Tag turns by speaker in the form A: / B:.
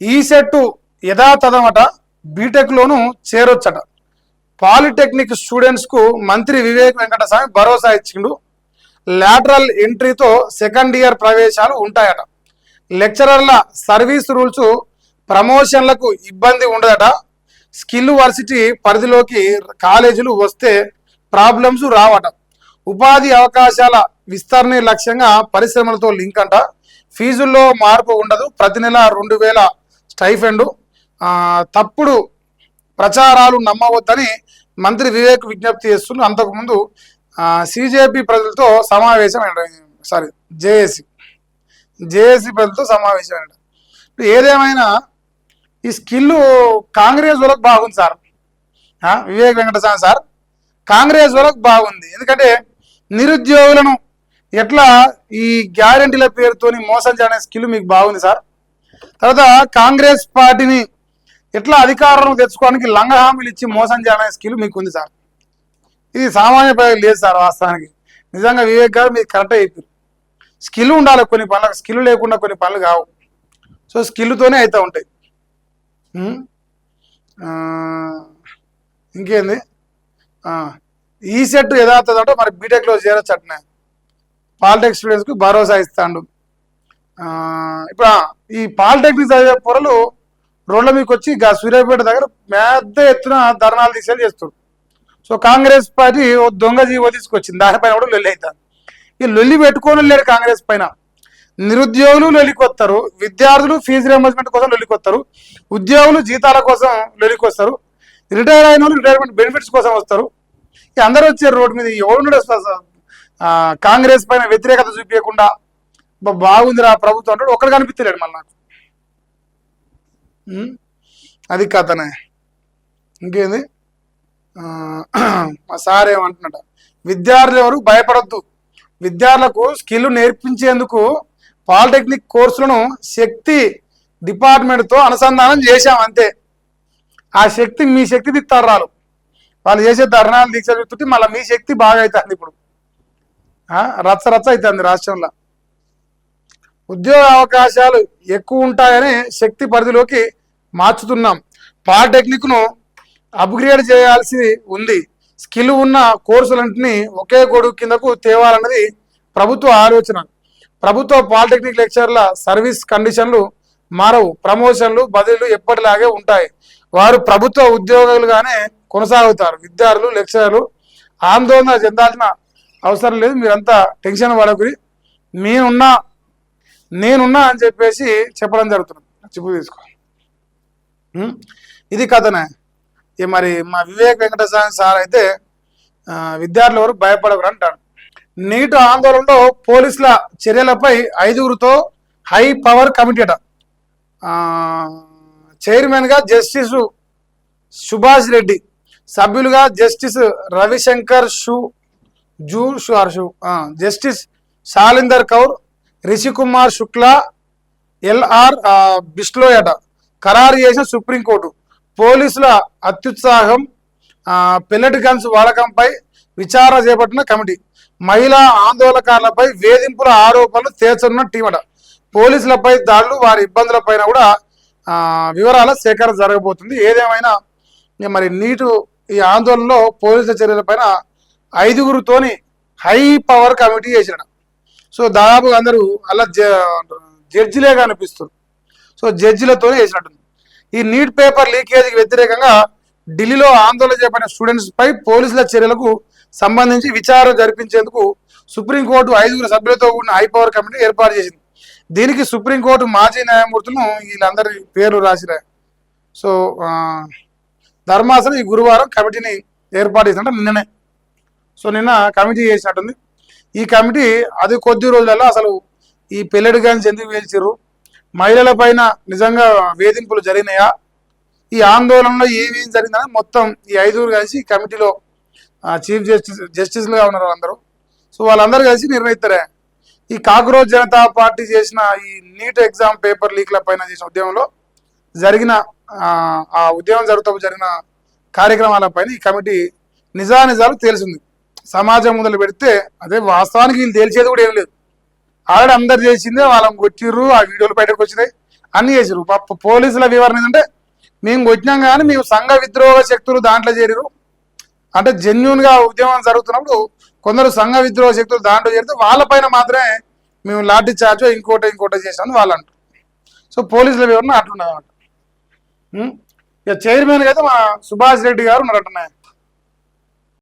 A: ఈ set యథాతథమట, బీటెక్లోనూ చేరొచ్చట. Polytechnic స్టూడెంట్స్కు మంత్రి వివేక్ వెంకటస్వామి భరోసా ఇచ్చిండు. లాటరల్ ఎంట్రీతో సెకండ్ ఇయర్ ప్రవేశాలు ఉంటాయట. లెక్చరర్ల సర్వీస్ రూల్స్, ప్రమోషన్లకు ఇబ్బంది ఉండదట. స్కిల్ వర్సిటీ పరిధిలోకి కాలేజీలు వస్తే ప్రాబ్లమ్స్ రావట. ఉపాధి అవకాశాల విస్తరణే లక్ష్యంగా పరిశ్రమలతో లింక్ అంట. ఫీజుల్లో మార్పు ఉండదు. ప్రతి నెల 2000 స్టైఫండ్. తప్పుడు ప్రచారాలు నమ్మవద్దని మంత్రి వివేక్ విజ్ఞప్తి చేస్తున్నారు. అంతకుముందు సిజేపీ ప్రజలతో సమావేశం, జేఏసీ ప్రజలతో సమావేశం. ఏదేమైనా ఈ స్కిల్ కాంగ్రెస్ వాళ్ళకు బాగుంది సార్. వివేక్ వెంకటస్వామి సార్, కాంగ్రెస్ వాళ్ళకు బాగుంది. ఎందుకంటే నిరుద్యోగులను ఎట్లా ఈ గ్యారెంటీల పేరుతోని మోసం చేయడానికి స్కిల్ మీకు బాగుంది సార్. తర్వాత కాంగ్రెస్ పార్టీని ఎట్లా అధికారం తెచ్చుకోవడానికి లంగ హామీలు ఇచ్చి మోసం చేయడానికి స్కిల్ మీకు ఉంది సార్. ఇది సామాన్య ప్రజలు లేదు సార్. వాస్తవానికి నిజంగా వివేక్ గారు మీరు కరెక్ట్ అయిపోయారు. స్కిల్ ఉండాలి కొన్ని పనులకు, స్కిల్ లేకుండా కొన్ని పనులు కావు. సో స్కిల్తోనే అయితే ఉంటాయి. ఇంకేంది, ఈ సెట్ యథాతథంటే మరి బీటెక్లో చేరొచ్చట్నే. పాలిటెక్నిక్ స్టూడెంట్స్కి భరోసా ఇస్తాడు. ఇప్పుడు ఈ పాలిటెక్నిక్ చదివే పొరలు రోడ్ల మీకు వచ్చి సూర్యాపేట దగ్గర పెద్ద ఎత్తున ధర్నాలు తీసేది చేస్తారు. సో కాంగ్రెస్ పార్టీ దొంగ జీవో తీసుకొచ్చింది, దానిపైన కూడా లొల్లి అవుతారు. ఈ లొల్లి పెట్టుకోని లేడు కాంగ్రెస్ పైన. నిరుద్యోగులు లొల్లికొస్తారు, విద్యార్థులు ఫీజు రియంబర్స్మెంట్ కోసం లొల్లికొస్తారు, ఉద్యోగులు జీతాల కోసం లొల్లికొస్తారు, రిటైర్ అయిన వాళ్ళు రిటైర్మెంట్ బెనిఫిట్స్ కోసం వస్తారు. అందరూ వచ్చారు రోడ్డు మీద. ఎవరు కాంగ్రెస్ పైన వ్యతిరేకత చూపించకుండా బాగుందిరా ప్రభుత్వం అంటాడు, ఒక్కడు కనిపించలేడు మళ్ళీ నాకు. అది కథనే. ఇంకేంది, మా సార్ ఏమంటున్నట, విద్యార్థులు ఎవరు భయపడద్దు, విద్యార్థులకు స్కిల్ నేర్పించేందుకు పాలిటెక్నిక్ కోర్సులను శక్తి డిపార్ట్మెంట్తో అనుసంధానం చేశాం అంతే. ఆ శక్తి మీ శక్తి దిత్తారు వాళ్ళు చేసే ధర్నాలు దీక్ష చూస్తుంటే మళ్ళీ మీ శక్తి బాగా అవుతుంది. ఇప్పుడు రచ్చ అవుతుంది రాష్ట్రంలో. ఉద్యోగ అవకాశాలు ఎక్కువ ఉంటాయని శక్తి పరిధిలోకి మార్చుతున్నాం. పాలిటెక్నిక్ను అప్గ్రేడ్ చేయాల్సి ఉంది. స్కిల్ ఉన్న కోర్సులన్నింటినీ ఒకే గొడుగు కిందకు తేవాలన్నది ప్రభుత్వ ఆలోచన. ప్రభుత్వ పాలిటెక్నిక్ లెక్చర్ల సర్వీస్ కండిషన్లు మారవు. ప్రమోషన్లు, బదిలీలు ఎప్పటిలాగే ఉంటాయి. వారు ప్రభుత్వ ఉద్యోగులుగానే కొనసాగుతారు. విద్యార్థులు, లెక్చరర్లు ఆందోళన చెందాల్సిన అవసరం లేదు. మీరంతా టెన్షన్ పడకుని, నేనున్నా అని చెప్పేసి చెప్పడం జరుగుతుంది. చెప్పు తీసుకో. ఇది కథనే. మరి మా వివేక్ వెంకటస్వామి సార్ అయితే విద్యార్థులు ఎవరు భయపడకరు అంటాడు. నీట్ ఆందోళనలో పోలీసుల చర్యలపై 5గురితో హై పవర్ కమిటీ అట. చైర్మన్గా జస్టిస్ సుభాష్ రెడ్డి, సభ్యులుగా justice Ravishankar justice Shalinder Kaur, Rishikumar Shukla, LR Bishnoi అట ఖరారు చేసిన సుప్రీంకోర్టు. పోలీసుల అత్యుత్సాహం, పెల్లెట్ గన్స్ వాడకంపై విచారణ చేపట్టిన కమిటీ. మహిళా ఆందోళనకారులపై వేధింపుల ఆరోపణలు తేల్చనున్న టీమట. పోలీసులపై దాడులు, వారి ఇబ్బందులపైన కూడా వివరాల సేకరణ జరగబోతుంది. ఏదేమైనా మరి నీటు ఈ ఆందోళనలో పోలీసుల చర్యలపైన 5గురితోని హై పవర్ కమిటీ చేసిన. సో దాదాపు అందరూ అలా జడ్జిలేగా అనిపిస్తారు. సో జడ్జిలతోనే చేసినట్టుంది. ఈ నీట్ పేపర్ లీకేజీకి వ్యతిరేకంగా ఢిల్లీలో ఆందోళన చేపట్టిన స్టూడెంట్స్ పై పోలీసుల చర్యలకు సంబంధించి విచారణ జరిపించేందుకు సుప్రీంకోర్టు 5గురు సభ్యులతో కూడిన హై పవర్ కమిటీ ఏర్పాటు చేసింది. దీనికి సుప్రీంకోర్టు మాజీ న్యాయమూర్తులను వీళ్ళందరి పేర్లు రాసిరా. సో ధర్మాసనం ఈ గురువారం కమిటీని ఏర్పాటు చేసినట్టు నిన్ననే. సో నిన్న కమిటీ చేసినట్టుంది. ఈ కమిటీ అది కొద్ది రోజులలో అసలు ఈ పెల్లెడ్ గన్స్ ఎందుకు వేల్చారు, మహిళల పైన నిజంగా వేధింపులు జరిగినాయా, ఈ ఆందోళనలో ఏమేం జరిగిందని మొత్తం ఈ 5గురు కలిసి కమిటీలో చీఫ్ జస్టిస్లుగా ఉన్నారు అందరూ. సో వాళ్ళందరూ కలిసి నిర్ణయిస్తారే. ఈ కాక్రోచ్ జనతా పార్టీ చేసిన ఈ నీట్ ఎగ్జామ్ పేపర్ లీక్ల పైన చేసిన ఉద్యమంలో జరిగిన ఆ ఉద్యమం జరుగుతూ జరిగిన కార్యక్రమాలపైన ఈ కమిటీ నిజానిజాలు తేల్చింది. సమాజం ముందలు పెడితే అదే వాస్తవానికి వీళ్ళు తేల్చేది కూడా ఏం లేదు. ఆల్రెడీ అందరు చేసిందే, వాళ్ళని కొట్టిర్రు, ఆ వీడియోలు బయటకు వచ్చినాయి, అన్ని చేసిరు. పోలీసుల వివరణ ఏంటంటే మేము కొట్టినాం కానీ మేము సంఘ విద్రోహ శక్తులు దాంట్లో చేరిరు, అంటే జెన్యున్ గా ఉద్యమం జరుగుతున్నప్పుడు కొందరు సంఘ విద్రోహ శక్తులు దాంట్లో చేరితే వాళ్ళపైన మాత్రమే మేము లాఠీ చార్జ్ ఇంకోటి చేసామని వాళ్ళు అంటారు. సో పోలీసుల వివరణ అట్లున్నది అన్నమాట. ఇక చైర్మన్ గా అయితే మా సుభాష్ రెడ్డి గారు ఉన్నారట.